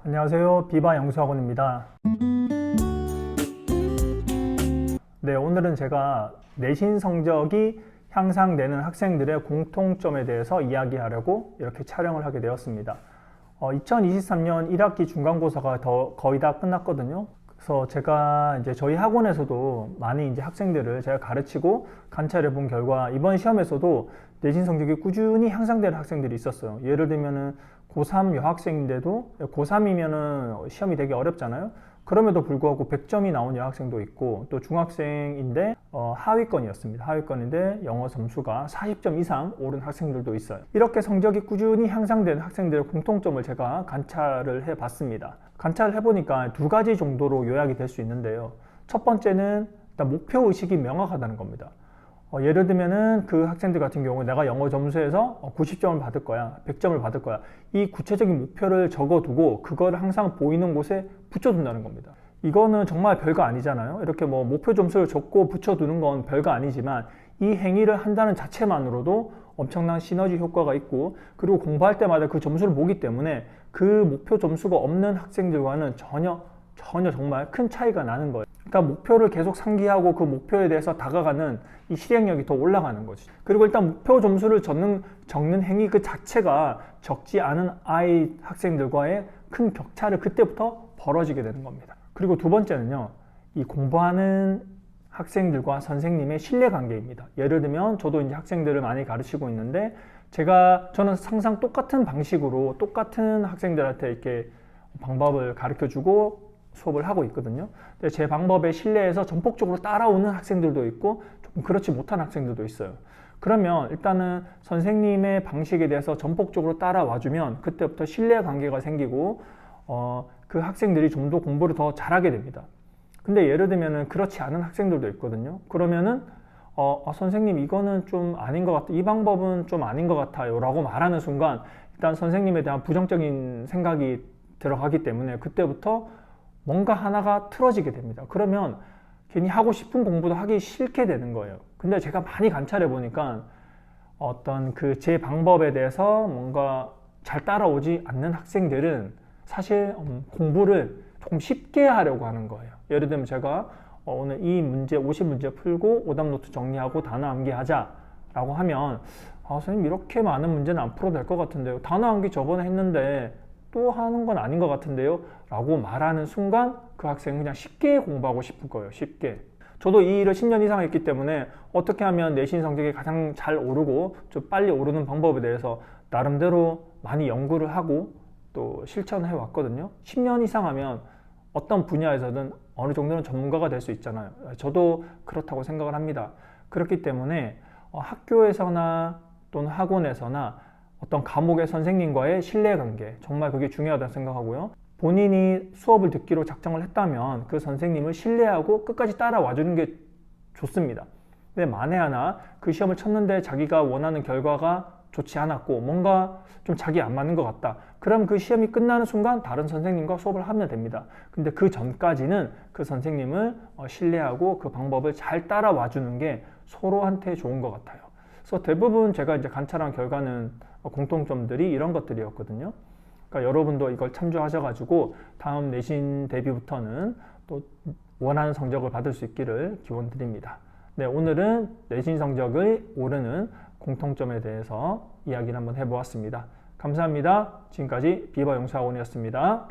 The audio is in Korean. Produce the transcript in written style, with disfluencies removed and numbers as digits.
안녕하세요. 비바 영수학원입니다. 네, 오늘은 제가 내신 성적이 향상되는 학생들의 공통점에 대해서 이야기하려고 이렇게 촬영을 하게 되었습니다. 2023년 1학기 중간고사가 거의 다 끝났거든요. 그래서 제가 이제 저희 학원에서도 많이 이제 학생들을 제가 가르치고 관찰해 본 결과 이번 시험에서도 내신 성적이 꾸준히 향상되는 학생들이 있었어요. 예를 들면은 고3 여학생인데도 고3이면은 시험이 되게 어렵잖아요. 그럼에도 불구하고 100점이 나온 여학생도 있고, 또 중학생인데 하위권이었습니다. 하위권인데 영어 점수가 40점 이상 오른 학생들도 있어요. 이렇게 성적이 꾸준히 향상된 학생들의 공통점을 제가 관찰을 해봤습니다. 관찰을 해보니까 두 가지 정도로 요약이 될 수 있는데요. 첫 번째는 일단 목표의식이 명확하다는 겁니다. 예를 들면은 그 학생들 같은 경우 내가 영어 점수에서 90점을 받을 거야, 100점을 받을 거야. 이 구체적인 목표를 적어두고 그걸 항상 보이는 곳에 붙여둔다는 겁니다. 이거는 정말 별거 아니잖아요. 이렇게 뭐 목표 점수를 적고 붙여두는 건 별거 아니지만 이 행위를 한다는 자체만으로도 엄청난 시너지 효과가 있고, 그리고 공부할 때마다 그 점수를 보기 때문에 그 목표 점수가 없는 학생들과는 전혀 정말 큰 차이가 나는 거예요. 그러니까 목표를 계속 상기하고 그 목표에 대해서 다가가는 이 실행력이 더 올라가는 거지. 그리고 일단 목표 점수를 적는 행위 그 자체가 적지 않은 학생들과의 큰 격차를 그때부터 벌어지게 되는 겁니다. 그리고 두 번째는요, 이 공부하는 학생들과 선생님의 신뢰관계입니다. 예를 들면 저도 이제 학생들을 많이 가르치고 있는데 저는 항상 똑같은 방식으로 똑같은 학생들한테 이렇게 방법을 가르쳐주고 수업을 하고 있거든요. 근데 제 방법에 신뢰해서 전폭적으로 따라오는 학생들도 있고 조금 그렇지 못한 학생들도 있어요. 그러면 일단은 선생님의 방식에 대해서 전폭적으로 따라와주면 그때부터 신뢰관계가 생기고 그 학생들이 좀 더 공부를 더 잘하게 됩니다. 근데 예를 들면은 그렇지 않은 학생들도 있거든요. 그러면은 선생님 이거는 좀 아닌 것 같아, 이 방법은 좀 아닌 것 같아요 라고 말하는 순간 일단 선생님에 대한 부정적인 생각이 들어가기 때문에 그때부터 뭔가 하나가 틀어지게 됩니다. 그러면 괜히 하고 싶은 공부도 하기 싫게 되는 거예요. 근데 제가 많이 관찰해 보니까 어떤 그 제 방법에 대해서 뭔가 잘 따라오지 않는 학생들은 사실 공부를 조금 쉽게 하려고 하는 거예요. 예를 들면 제가 오늘 이 문제 50문제 풀고 오답 노트 정리하고 단어 암기하자 라고 하면 선생님 이렇게 많은 문제는 안 풀어도 될 것 같은데요, 단어 암기 저번에 했는데 또 하는 건 아닌 것 같은데요 라고 말하는 순간 그 학생은 그냥 쉽게 공부하고 싶을 거예요. 쉽게. 저도 이 일을 10년 이상 했기 때문에 어떻게 하면 내신 성적이 가장 잘 오르고 좀 빨리 오르는 방법에 대해서 나름대로 많이 연구를 하고 또 실천해 왔거든요. 10년 이상 하면 어떤 분야에서든 어느 정도는 전문가가 될 수 있잖아요. 저도 그렇다고 생각을 합니다. 그렇기 때문에 학교에서나 또는 학원에서나 어떤 과목의 선생님과의 신뢰관계, 정말 그게 중요하다고 생각하고요. 본인이 수업을 듣기로 작정을 했다면 그 선생님을 신뢰하고 끝까지 따라와 주는 게 좋습니다. 근데 만에 하나 그 시험을 쳤는데 자기가 원하는 결과가 좋지 않았고 뭔가 좀 자기에 안 맞는 것 같다. 그럼 그 시험이 끝나는 순간 다른 선생님과 수업을 하면 됩니다. 근데 그 전까지는 그 선생님을 신뢰하고 그 방법을 잘 따라와 주는 게 서로한테 좋은 것 같아요. 그래서 대부분 제가 이제 관찰한 결과는 공통점들이 이런 것들이었거든요. 그러니까 여러분도 이걸 참조하셔가지고 다음 내신 대비부터는 또 원하는 성적을 받을 수 있기를 기원드립니다. 네, 오늘은 내신 성적을 오르는 공통점에 대해서 이야기를 한번 해보았습니다. 감사합니다. 지금까지 비바 영수학원이었습니다.